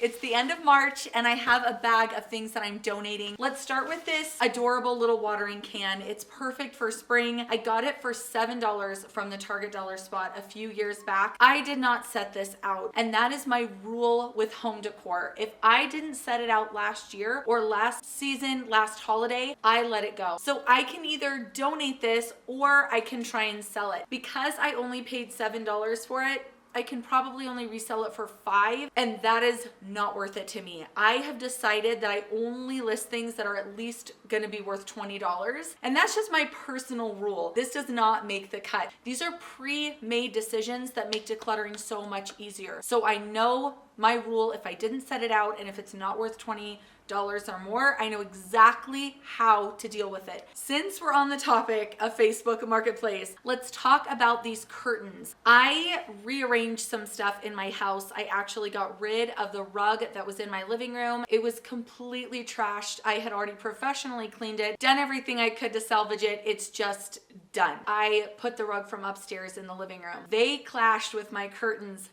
It's the end of March and I have a bag of things that I'm donating. Let's start with this adorable little watering can. It's perfect for spring. I got it for $7 from the Target dollar spot a few years back. I did not set this out, and that is my rule with home decor. If I didn't set it out last year or last season, last holiday, I let it go. So I can either donate this or I can try and sell it. Because I only paid $7 for it, I can probably only resell it for $5, and that is not worth it to me. I have decided that I only list things that are at least gonna be worth $20, and that's just my personal rule. This does not make the cut. These are pre-made decisions that make decluttering so much easier. So I know my rule, if I didn't set it out and if it's not worth $20 or more, I know exactly how to deal with it. Since we're on the topic of Facebook Marketplace, let's talk about these curtains. I rearranged some stuff in my house. I actually got rid of the rug that was in my living room. It was completely trashed. I had already professionally cleaned it, done everything I could to salvage it. It's just done. I put the rug from upstairs in the living room. They clashed with my curtains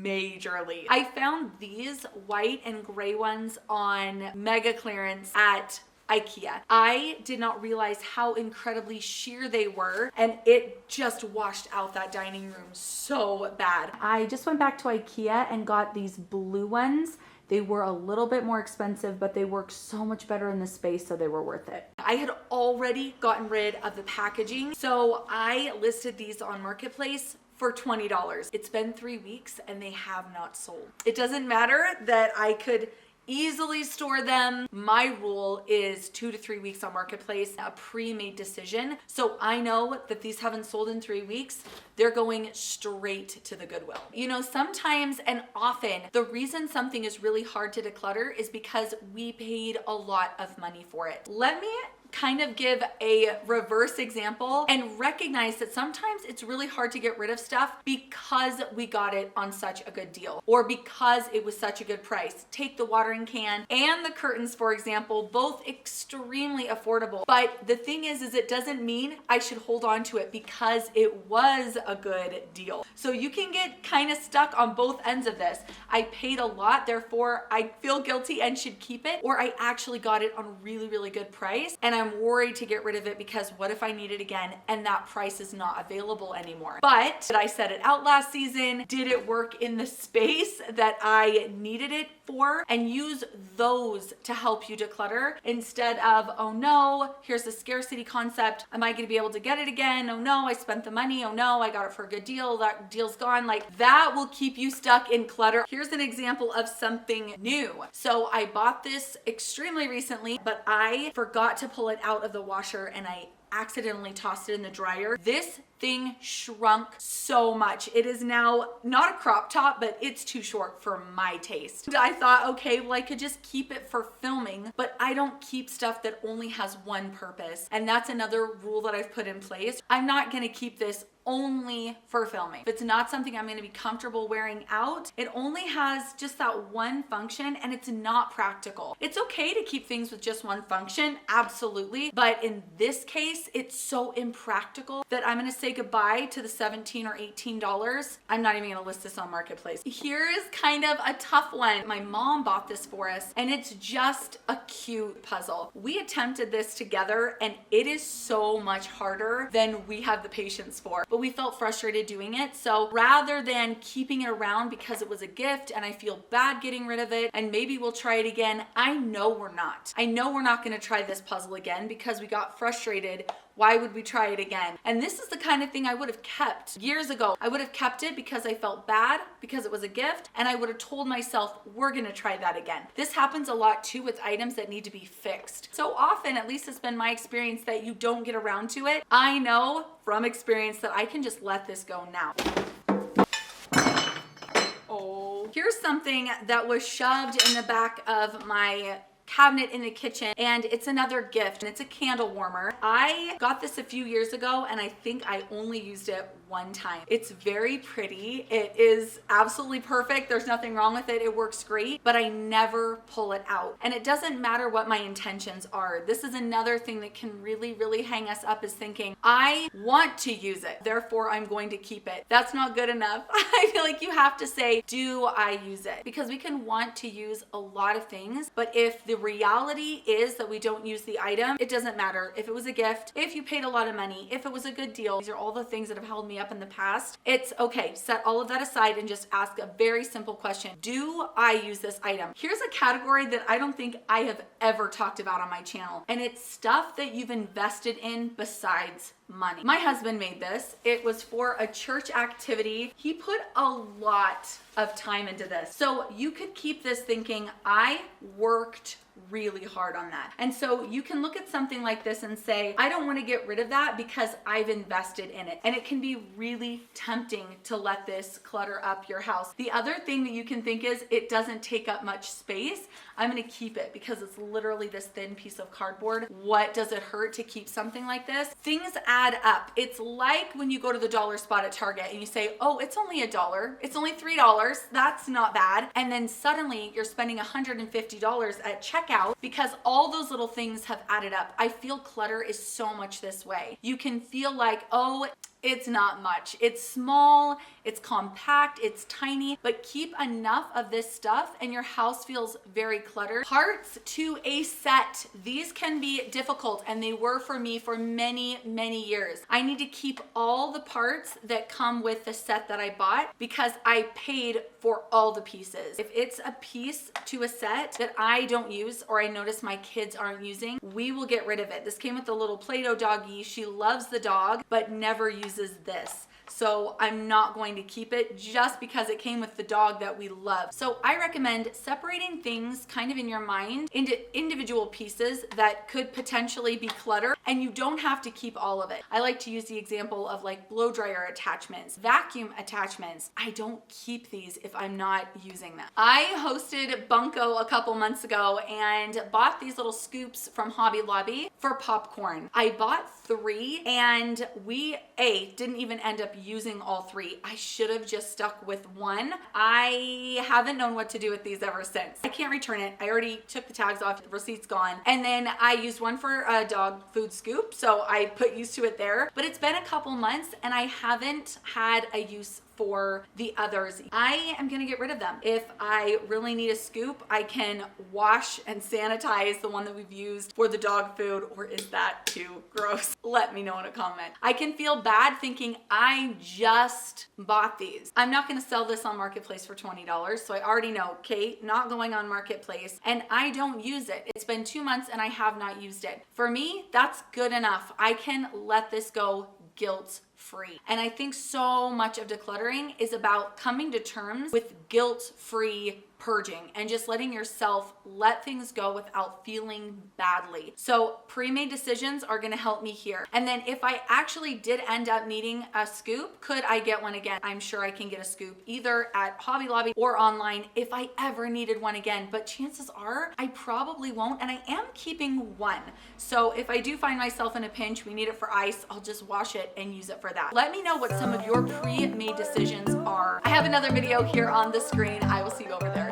majorly. I found these white and gray ones on mega clearance at IKEA. I did not realize how incredibly sheer they were, and it just washed out that dining room so bad. I just went back to IKEA and got these blue ones. They were a little bit more expensive, but they work so much better in the space, so they were worth it. I had already gotten rid of the packaging, so I listed these on Marketplace for $20. It's been 3 weeks and they have not sold. It doesn't matter that I could easily store them. My rule is 2 to 3 weeks on Marketplace, a pre-made decision. So I know that these haven't sold in 3 weeks. They're going straight to the Goodwill. You know, sometimes and often the reason something is really hard to declutter is because we paid a lot of money for it. Let me kind of give a reverse example and recognize that sometimes it's really hard to get rid of stuff because we got it on such a good deal or because it was such a good price. Take the watering can and the curtains, for example, both extremely affordable. But the thing is it doesn't mean I should hold on to it because it was a good deal. So you can get kind of stuck on both ends of this. I paid a lot, therefore I feel guilty and should keep it, or I actually got it on a really, really good price and I'm worried to get rid of it because what if I need it again and that price is not available anymore? But did I set it out last season? Did it work in the space that I needed it for? And use those to help you declutter instead of, oh no, here's the scarcity concept. Am I gonna be able to get it again? Oh no, I spent the money. Oh no, I got it for a good deal. That deal's gone. Like that will keep you stuck in clutter. Here's an example of something new. So I bought this extremely recently, but I forgot to pull it out of the washer and I accidentally tossed it in the dryer. This thing shrunk so much. It is now not a crop top, but it's too short for my taste. I thought, okay, well, I could just keep it for filming, but I don't keep stuff that only has one purpose. And that's another rule that I've put in place. I'm not gonna keep this only for filming. If it's not something I'm gonna be comfortable wearing out, it only has just that one function and it's not practical. It's okay to keep things with just one function, absolutely. But in this case, it's so impractical that I'm gonna say goodbye to the $17 or $18. I'm not even gonna list this on Marketplace. Here is kind of a tough one. My mom bought this for us and it's just a cute puzzle. We attempted this together and it is so much harder than we have the patience for. But we felt frustrated doing it. So rather than keeping it around because it was a gift and I feel bad getting rid of it and maybe we'll try it again, I know we're not. I know we're not gonna try this puzzle again because we got frustrated. Why would we try it again? And this is the kind of thing I would have kept years ago. I would have kept it because I felt bad because it was a gift and I would have told myself, we're gonna try that again. This happens a lot too with items that need to be fixed. So often, at least it's been my experience, that you don't get around to it. I know from experience that I can just let this go now. Oh, here's something that was shoved in the back of my cabinet in the kitchen, and it's another gift, and it's a candle warmer. I got this a few years ago and I think I only used it one time. It's very pretty. It is absolutely perfect. There's nothing wrong with it. It works great, but I never pull it out. And it doesn't matter what my intentions are. This is another thing that can really, really hang us up, is thinking, I want to use it, therefore I'm going to keep it. That's not good enough. I feel like you have to say, do I use it? Because we can want to use a lot of things, but if the reality is that we don't use the item, it doesn't matter. If it was a gift, if you paid a lot of money, if it was a good deal, these are all the things that have held me up in the past. It's okay. Set all of that aside and just ask a very simple question. Do I use this item? Here's a category that I don't think I have ever talked about on my channel, and it's stuff that you've invested in besides money. My husband made this. It was for a church activity. He put a lot of time into this. So you could keep this thinking, I worked really hard on that. And so you can look at something like this and say, I don't want to get rid of that because I've invested in it. And it can be really tempting to let this clutter up your house. The other thing that you can think is, it doesn't take up much space. I'm going to keep it because it's literally this thin piece of cardboard. What does it hurt to keep something like this? Things add up. It's like when you go to the dollar spot at Target and you say, oh, it's only $1. It's only $3. That's not bad. And then suddenly you're spending $150 at checkout because all those little things have added up. I feel clutter is so much this way. You can feel like, oh, it's not much. It's small, it's compact, it's tiny, but keep enough of this stuff and your house feels very cluttered. Parts to a set. These can be difficult, and they were for me for many, many years. I need to keep all the parts that come with the set that I bought because I paid for all the pieces. If it's a piece to a set that I don't use or I notice my kids aren't using, we will get rid of it. This came with the little Play-Doh doggy. She loves the dog, but never uses this. So I'm not going to keep it just because it came with the dog that we love. So I recommend separating things kind of in your mind into individual pieces that could potentially be clutter, and you don't have to keep all of it. I like to use the example of like blow dryer attachments, vacuum attachments. I don't keep these if I'm not using them. I hosted Bunko a couple months ago and bought these little scoops from Hobby Lobby for popcorn. I bought 3 and we didn't even end up using all 3. I should have just stuck with 1. I haven't known what to do with these ever since. I can't return it. I already took the tags off, the receipt's gone. And then I used one for a dog food scoop, so I put used to it there. But it's been a couple months and I haven't had a use for the others. I am gonna get rid of them. If I really need a scoop, I can wash and sanitize the one that we've used for the dog food, or is that too gross? Let me know in a comment. I can feel bad thinking I just bought these. I'm not gonna sell this on Marketplace for $20, so I already know, Kate, not going on Marketplace, and I don't use it. It's been 2 months and I have not used it. For me, that's good enough. I can let this go guilt-free. And I think so much of decluttering is about coming to terms with guilt-free purging and just letting yourself let things go without feeling badly. So pre-made decisions are going to help me here. And then if I actually did end up needing a scoop, could I get one again? I'm sure I can get a scoop either at Hobby Lobby or online if I ever needed one again, but chances are I probably won't, and I am keeping 1. So if I do find myself in a pinch, we need it for ice, I'll just wash it and use it for that. Let me know what some of your pre-made decisions are. I have another video here on the screen. I will see you over there.